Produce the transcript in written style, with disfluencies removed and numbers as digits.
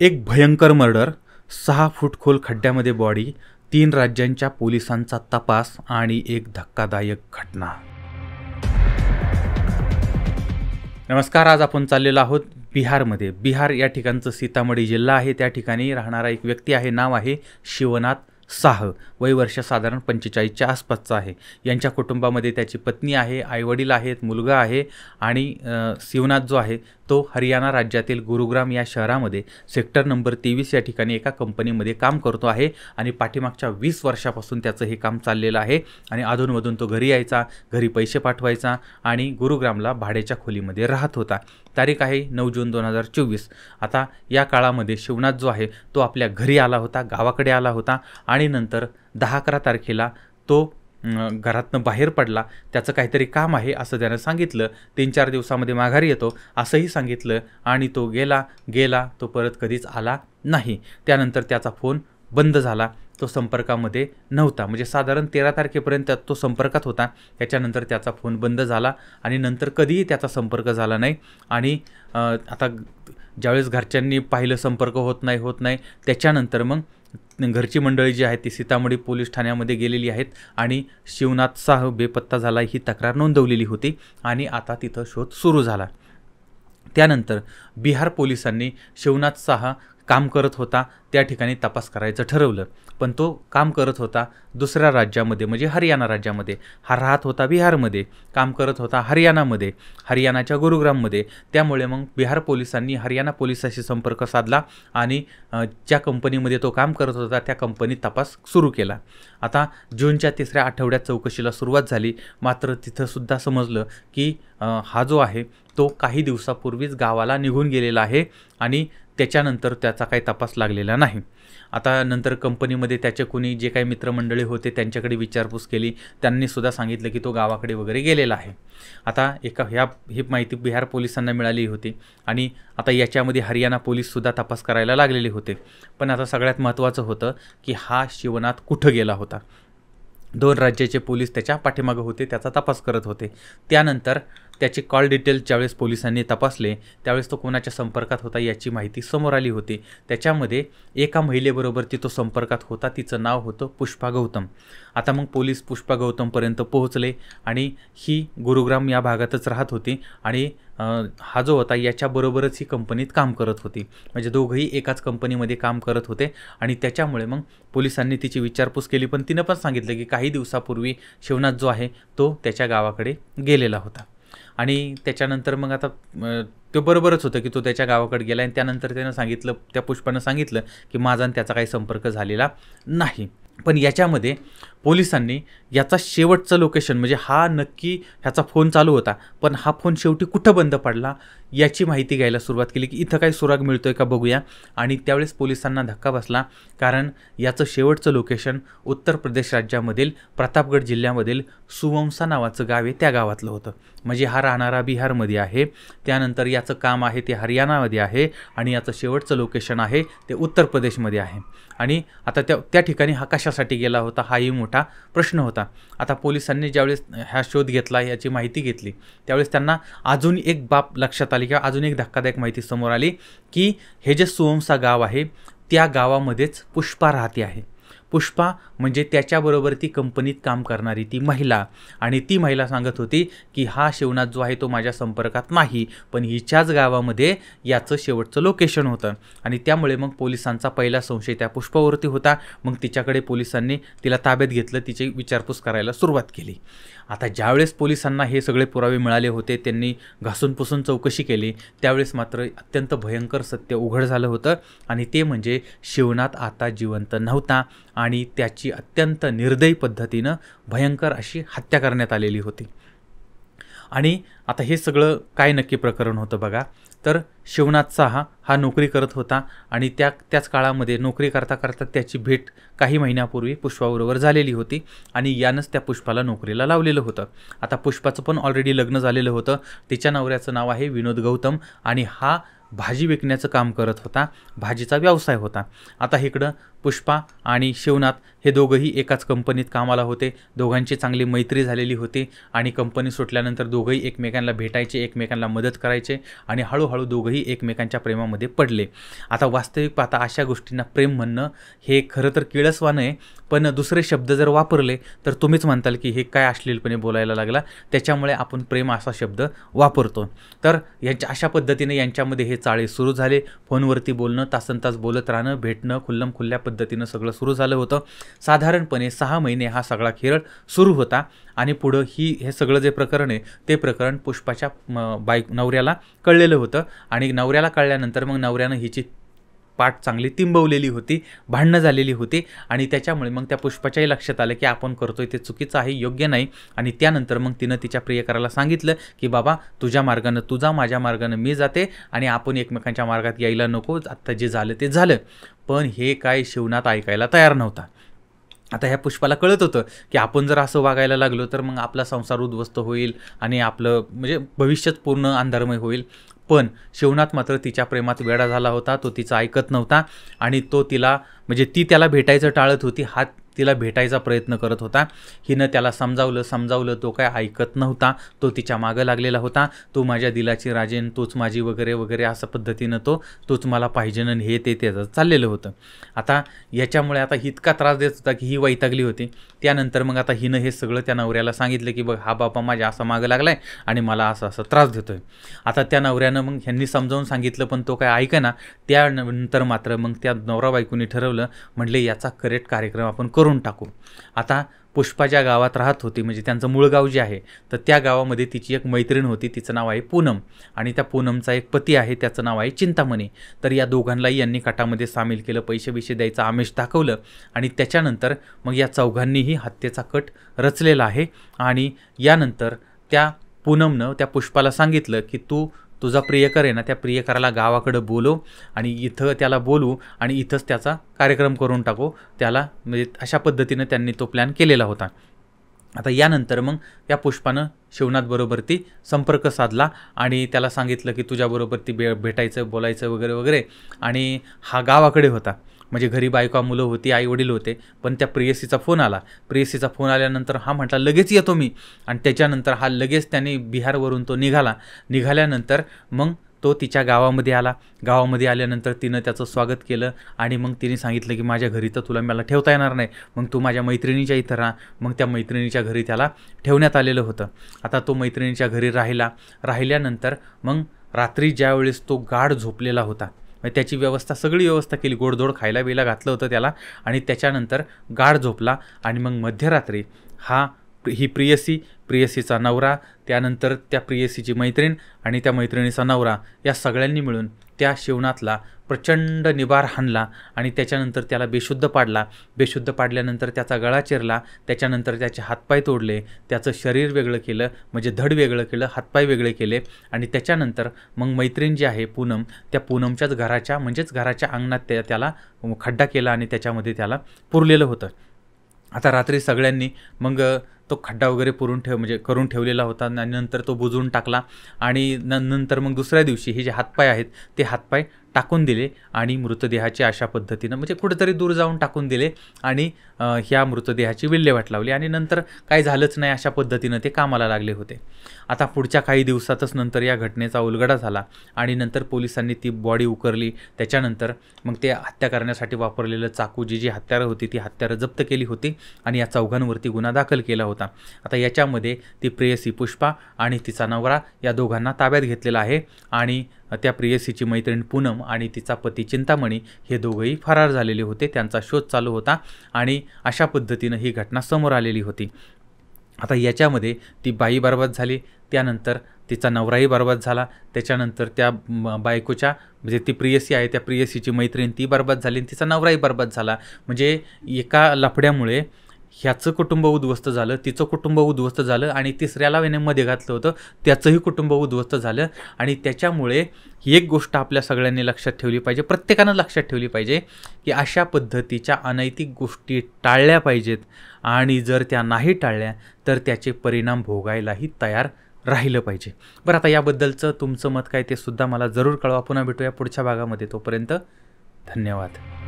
एक भयंकर मर्डर, 6 फूट खोल खड्ड्यामध्ये बॉडी, 3 राज्यांच्या पोलिसांचा तपास आणि एक धक्कादायक घटना. नमस्कार. आज आपण चाललेलो आहोत बिहारमध्ये. बिहार या ठिकाणचं सीतामढी जिल्हा आहे. त्या ठिकाणी राहणारा एक व्यक्ती आहे. नाव आहे शिवनाथ साह. वय वर्ष साधारण 45च्या आसपासचं आहे. यांच्या कुटुंबामध्ये त्याची पत्नी आहे, आईवडील आहेत, मुलगा आहे आणि शिवनाथ जो आहे तो हरियाणा राज्यातील गुरुग्राम या शहरामध्ये सेक्टर नंबर 23 या ठिकाणी एका कंपनीमध्ये काम करतो आहे आणि पाठीमागच्या 20 वर्षापासून त्याचं हे काम चाललेलं आहे आणि अधूनमधून तो घरी यायचा, घरी पैसे पाठवायचा आणि गुरुग्रामला भाड्याच्या खोलीमध्ये राहत होता. तारीख आहे 9 जून 2024. आता या काळामध्ये शिवनाथ जो आहे तो आपल्या घरी आला होता, गावाकडे आला होता आणि नंतर 10-11 तारखेला तो घरातनं बाहेर पडला. त्याचं काहीतरी काम आहे असं त्यानं सांगितलं. 3-4 दिवसामध्ये माघारी येतो असंही सांगितलं आणि तो गेला तो परत कधीच आला नाही. त्यानंतर त्याचा फोन बंद झाला. तो संपर्कामध्ये नव्हता. म्हणजे साधारण 13 तारखेपर्यंत तो संपर्कात होता. त्याच्यानंतर त्याचा फोन बंद झाला आणि नंतर कधीही त्याचा संपर्क झाला नाही. आणि आता ज्यावेळेस घरच्यांनी पाहिलं संपर्क होत नाही त्याच्यानंतर मग घरची मंडळी जी आहे ती सीतामढी पोलीस ठाण्यामध्ये गेलेली आहेत आणि शिवनाथ साह बेपत्ता झाला ही तक्रार नोंदवलेली होती आणि आता तिथं शोध सुरू झाला. त्यानंतर बिहार पोलिसांनी शिवनाथ साह काम करत होता त्या ठिकाणी तपास करायचं ठरवलं. पण तो काम करत होता दुसऱ्या राज्यामध्ये, म्हणजे हरियाणा राज्यामध्ये. हा राहत होता बिहारमध्ये, काम करत होता हरियाणामध्ये, हरियाणाच्या गुरुग्राममध्ये. त्यामुळे मग बिहार पोलिसांनी हरियाणा पोलिसाशी संपर्क साधला आणि ज्या कंपनीमध्ये तो काम करत होता त्या कंपनीत तपास सुरू केला. आता जूनच्या 3ऱ्या आठवड्यात चौकशीला सुरुवात झाली. मात्र तिथंसुद्धा समजलं की हा जो आहे तो काही दिवसापूर्वीच गावाला निघून गेलेला आहे आणि त्याच्यानंतर त्याचा काही तपास लागलेला नाही. आता नंतर कंपनीमध्ये त्याचे कोणी जे काही मित्रमंडळी होते त्यांच्याकडे विचारपूस केली. त्यांनीसुद्धा सांगितलं की तो गावाकडे वगैरे गेलेला आहे. आता ही माहिती बिहार पोलिसांना मिळाली होती आणि आता याच्यामध्ये हरियाणा पोलीससुद्धा तपास करायला लागलेले होते. पण आता सगळ्यात महत्त्वाचं होतं की हा शिवनाथ कुठं गेला होता. 2 राज्याचे पोलीस त्याच्या पाठीमागं होते, त्याचा तपास करत होते. त्यानंतर त्याचे कॉल डिटेल्स ज्यावेळेस पोलिसांनी तपासले त्यावेळेस तो कोणाच्या संपर्कात होता याची माहिती समोर आली होती. त्याच्यामध्ये एका महिलेबरोबर तो संपर्कात होता. तिचं नाव होतं पुष्पा गौतम. आता मग पोलीस पुष्पा गौतमपर्यंत पोहोचले आणि ही गुरुग्राम या भागातच राहत होती आणि हा जो होता याच्याबरोबरच ही कंपनीत काम करत होती. म्हणजे दोघंही एकाच कंपनीमध्ये काम करत होते आणि त्याच्यामुळे मग पोलिसांनी तिची विचारपूस केली. पण तिनं पण सांगितलं की काही दिवसापूर्वी शिवनाथ जो आहे तो त्याच्या गावाकडे गेलेला होता. आणि त्याच्यानंतर मग आता ते बरोबरच होतं की तो त्याच्या गावाकडे गेला आणि त्यानंतर त्यानं सांगितलं, त्या पुष्पानं सांगितलं की माझा आणि त्याचा काही संपर्क झालेला नाही. पण याच्यामध्ये पोलिसांनी याचा शेवटचं लोकेशन, म्हणजे हा नक्की ह्याचा फोन चालू होता पण हा फोन शेवटी कुठं बंद पडला याची माहिती घ्यायला सुरुवात केली की इथं काही सुराग मिळतोय का बघूया. आणि त्यावेळेस पोलिसांना धक्का बसला, कारण याचं शेवटचं लोकेशन उत्तर प्रदेश राज्यामधील प्रतापगड जिल्ह्यामधील सुवंसा नावाचं गाव आहे, त्या गावातलं होतं. म्हणजे हा राहणारा बिहारमध्ये आहे, त्यानंतर याचं काम आहे ते हरियाणामध्ये आहे आणि याचं शेवटचं लोकेशन आहे ते उत्तर प्रदेशमध्ये आहे. आणि आता त्या ठिकाणी हा कशासाठी गेला होता हाही मोठा प्रश्न होता. आता पोलिसांनी ज्यावेळेस हा शोध घेतला, याची माहिती घेतली, त्यावेळेस त्यांना अजून एक बाब लक्षात आली किंवा अजून एक धक्कादायक माहिती समोर आली की हे जे सुवंसा गाव आहे त्या गावामध्येच पुष्पा राहते आहे. पुष्पा म्हणजे त्याच्याबरोबर ती कंपनीत काम करणारी ती महिला. आणि ती महिला सांगत होती की हा शिवनाथ जो आहे तो माझ्या संपर्कात नाही, पण हिच्याच गावामध्ये याचं शेवटचं लोकेशन होतं. आणि त्यामुळे मग पोलिसांचा पहिला संशय त्या पुष्पावरती होता. मग तिच्याकडे पोलिसांनी तिला ताब्यात घेतलं, तिची विचारपूस करायला सुरुवात केली. आता ज्यावेळेस पोलिसांना हे सगळे पुरावे मिळाले होते, त्यांनी घासून पुसून चौकशी केली, त्यावेळेस मात्र अत्यंत भयंकर सत्य उघड झालं होतं. आणि ते म्हणजे शिवनाथ आता जिवंत नव्हता आणि त्याची अत्यंत निर्दयी पद्धतीनं भयंकर अशी हत्या करण्यात आलेली होती. आणि आता हे सगळं काय नक्की प्रकरण होतं बघा. तर शिवनाथ साह हा नोकरी करत होता आणि त्याच काळामध्ये नोकरी करता त्याची भेट काही महिन्यापूर्वी पुष्पाबरोबर झालेली होती आणि यानंच त्या पुष्पाला नोकरीला लावलेलं होतं. आता पुष्पाचं पण ऑलरेडी लग्न झालेलं होतं. तिच्या नवऱ्याचं नाव आहे विनोद गौतम आणि हा भाजी विकण्याचं काम करत होता, भाजीचा व्यवसाय होता. आता इकडं पुष्पा आणि शिवनाथ हे दोघंही एकाच कंपनीत कामाला होते. दोघांची चांगली मैत्री झालेली होती आणि कंपनी सुटल्यानंतर दोघंही एकमेकांना भेटायचे, एकमेकांना मदत करायचे आणि हळूहळू हळूहळू दोघंही एकमेकांच्या प्रेमामध्ये पडले. आता वास्तविक पाहता अशा गोष्टींना प्रेम म्हणणं हे खरं तर किळसवाणं आहे, पण दुसरे शब्द जर वापरले तर तुम्हीच म्हणताल की हे काय अश्लीलपणे बोलायला लागला, त्याच्यामुळे आपण प्रेम असा शब्द वापरतो. तर यांच्या अशा पद्धतीने यांच्यामध्ये हे चाळे सुरू झाले. फोनवरती बोलणं, तासनतास बोलत राहणं, भेटणं, खुल्लम-खुल्ल्या पद्धतीनं सगळं सुरू झालं होतं. साधारणपणे 6 महिने हा सगळा खेळ सुरू होता आणि पुढं हे सगळं जे प्रकरण आहे ते प्रकरण पुष्पाच्या नवऱ्याला कळलेलं होतं आणि नवऱ्याला कळल्यानंतर मग नवऱ्यानं हिची पाठ चांगली तिंबवलेली होती, भांडणं झालेली होती आणि त्याच्यामुळे मग त्या पुष्पाच्याही लक्षात आलं की आपण करतोय ते चुकीचं आहे, योग्य नाही. आणि त्यानंतर मग तिनं तिच्या प्रियकराला सांगितलं की बाबा तुझ्या मार्गानं तू जा, माझ्या मार्गानं मी जाते आणि आपण एकमेकांच्या मार्गात यायला नको, आत्ता जे झालं ते झालं. पण हे काय शिवनाथ ऐकायला तयार नव्हता. आता ह्या पुष्पाला कळत होतं की आपण जर असं वागायला लागलो तर मग आपला संसार उद्ध्वस्त होईल आणि आपलं म्हणजे भविष्यच पूर्ण अंधारमय होईल. पण शिवनाथ मात्र तिच्या प्रेमात वेडा झाला होता, तो तिचं ऐकत नव्हता आणि तो तिला म्हणजे ती त्याला भेटायचं टाळत होती, हा तिला भेटायचा प्रयत्न करत होता. हिनं त्याला समजावलं, तो काय ऐकत नव्हता, तो तिच्या मागं लागलेला होता. तू माझ्या दिलाची राजेन, तूच माझी वगैरे वगैरे असं पद्धतीनं तूच मला पाहिजे न हे ते त्याचं चाललेलं होतं. आता याच्यामुळे आता इतका त्रास देत होता की ही वैतागली होती. त्यानंतर मग आता हिनं हे सगळं त्या नवऱ्याला सांगितलं की बघ हा बाबा माझ्या असा मागं लागलाय आणि मला असं त्रास देतोय. आता त्या नवऱ्यानं मग ह्यांनी समजावून सांगितलं पण तो काय ऐकेना. त्यानंतर मात्र मग त्या नवरा बायकोनी ठरवलं, म्हणले याचा करेक्ट कार्यक्रम आपण करून टाकू. आता पुष्पा ज्या गावात राहत होती म्हणजे त्यांचं मूळ गाव जे आहे तर त्या गावामध्ये तिची एक मैत्रीण होती, तिचं नाव आहे पूनम आणि त्या पूनमचा एक पती आहे, त्याचं नाव आहे चिंतामणी. तर या दोघांनाही यांनी कटामध्ये सामील केलं, पैसे द्यायचं आमिष दाखवलं आणि त्याच्यानंतर मग या चौघांनीही हत्येचा कट रचलेला आहे. आणि यानंतर त्या पूनमनं त्या पुष्पाला सांगितलं की तुझा प्रियकर आहे ना, त्या प्रियकराला गावाकडं बोलव आणि इथं त्याला बोलवू आणि इथंच त्याचा कार्यक्रम करून टाकू त्याला, म्हणजे अशा पद्धतीनं त्यांनी तो प्लॅन केलेला होता. आता यानंतर मग त्या पुष्पानं शिवनाथबरोबर ती संपर्क साधला आणि त्याला सांगितलं की तुझ्याबरोबर ती भेटायचं, बोलायचं वगैरे वगैरे. आणि हा गावाकडे होता, म्हणजे घरी बायका मुलं होती, आईवडील होते. पण त्या प्रेयसीचा फोन आला. प्रेयसीचा फोन आल्यानंतर हा म्हटला लगेच येतो मी. आणि त्याच्यानंतर हा लगेच त्याने बिहारवरून तो निघाल्यानंतर मग तो तिच्या गावामध्ये आला. गावामध्ये आल्यानंतर तिनं त्याचं स्वागत केलं आणि मग तिने सांगितलं की माझ्या घरी तर मला ठेवता येणार नाही, मग तू माझ्या मैत्रिणीच्या इथं राहा. मग त्या मैत्रिणीच्या घरी त्याला ठेवण्यात आलेलं होतं. आता तो मैत्रिणीच्या घरी राहिल्यानंतर मग रात्री ज्यावेळेस तो गाढ झोपलेला होता, त्याची सगळी व्यवस्था केली, गोडधोड खायला बिला घातलं होतं त्याला आणि त्याच्यानंतर गाढ झोपला. आणि मग मध्यरात्री ही प्रियसीचा नवरा, त्यानंतर त्या प्रियसीची मैत्रीण आणि त्या मैत्रिणीचा नवरा या सगळ्यांनी मिळून त्या शिवनाथला प्रचंड निबार हाणला आणि त्याच्यानंतर त्याला बेशुद्ध पाडल्यानंतर त्याचा गळा चिरला. त्याच्यानंतर त्याचे हातपाय तोडले, त्याचं शरीर वेगळं केलं, म्हणजे धड वेगळं केलं, हातपाय वेगळे केले. आणि त्याच्यानंतर मग मैत्रीण जी आहे पूनम, त्या पूनमच्याच घराच्या अंगणात त्याला खड्डा केला आणि त्याच्यामध्ये त्याला पुरलेलं होतं. आता रात्री सगळ्यांनी मग तो खड्डा वगैरे करून ठेवलेला होता आणि नंतर तो बुजवून टाकला. आणि नंतर मग दुसऱ्या दिवशी हे जे हातपाय आहेत ते हातपाय टाकून दिले आणि मृतदेहाची अशा पद्धतीनं म्हणजे कुठेतरी दूर जाऊन टाकून दिले आणि ह्या मृतदेहाची विल्हेवाट लावली. आणि नंतर काही झालंच नाही, अशा पद्धतीनं ते कामाला लागले होते. आता पुढच्या काही दिवसातच नंतर या घटनेचा उलगडा झाला आणि नंतर पोलिसांनी ती बॉडी उकरली. त्याच्यानंतर मग ते हत्या करण्यासाठी वापरलेलं चाकू, जी हत्यारं होती ती हत्यारं जप्त केली होती आणि या चौघांवरती गुन्हा दाखल केला होता. आता याच्यामध्ये ती प्रेयसी पुष्पा आणि तिचा नवरा या दोघांना ताब्यात घेतलेला आहे आणि त्या प्रेयसीची मैत्रीण पूनम आणि तिचा पती चिंतामणी हे दोघंही फरार झालेले होते. त्यांचा शोध चालू होता आणि अशा पद्धतीनं ही घटना समोर आलेली होती. आता याच्यामध्ये ती बाई बर्बाद झाली, त्यानंतर तिचा नवराही बर्बाद झाला, त्याच्यानंतर त्या बायकोच्या म्हणजे ती प्रेयसी आहे त्या प्रेयसीची मैत्रीण ती बर्बाद झाली आणि तिचा नवराही बर्बाद झाला. म्हणजे एका लफड्यामुळे ह्याचं कुटुंब उद्ध्वस्त झालं, तिचं कुटुंब उद्ध्वस्त झालं आणि तिसऱ्याला मध्ये घातलं होतं त्याचंही कुटुंब उद्ध्वस्त झालं. आणि त्याच्यामुळे ही एक गोष्ट आपल्या सगळ्यांनी लक्षात ठेवली पाहिजे, प्रत्येकानं लक्षात ठेवली पाहिजे की अशा पद्धतीच्या अनैतिक गोष्टी टाळल्या पाहिजेत आणि जर त्या नाही टाळल्या तर त्याचे परिणाम भोगायलाही तयार राहिलं पाहिजे. बरं, आता याबद्दलचं तुमचं मत काय ते सुद्धा मला जरूर कळवा. पुन्हा भेटूया पुढच्या भागामध्ये. तोपर्यंत धन्यवाद.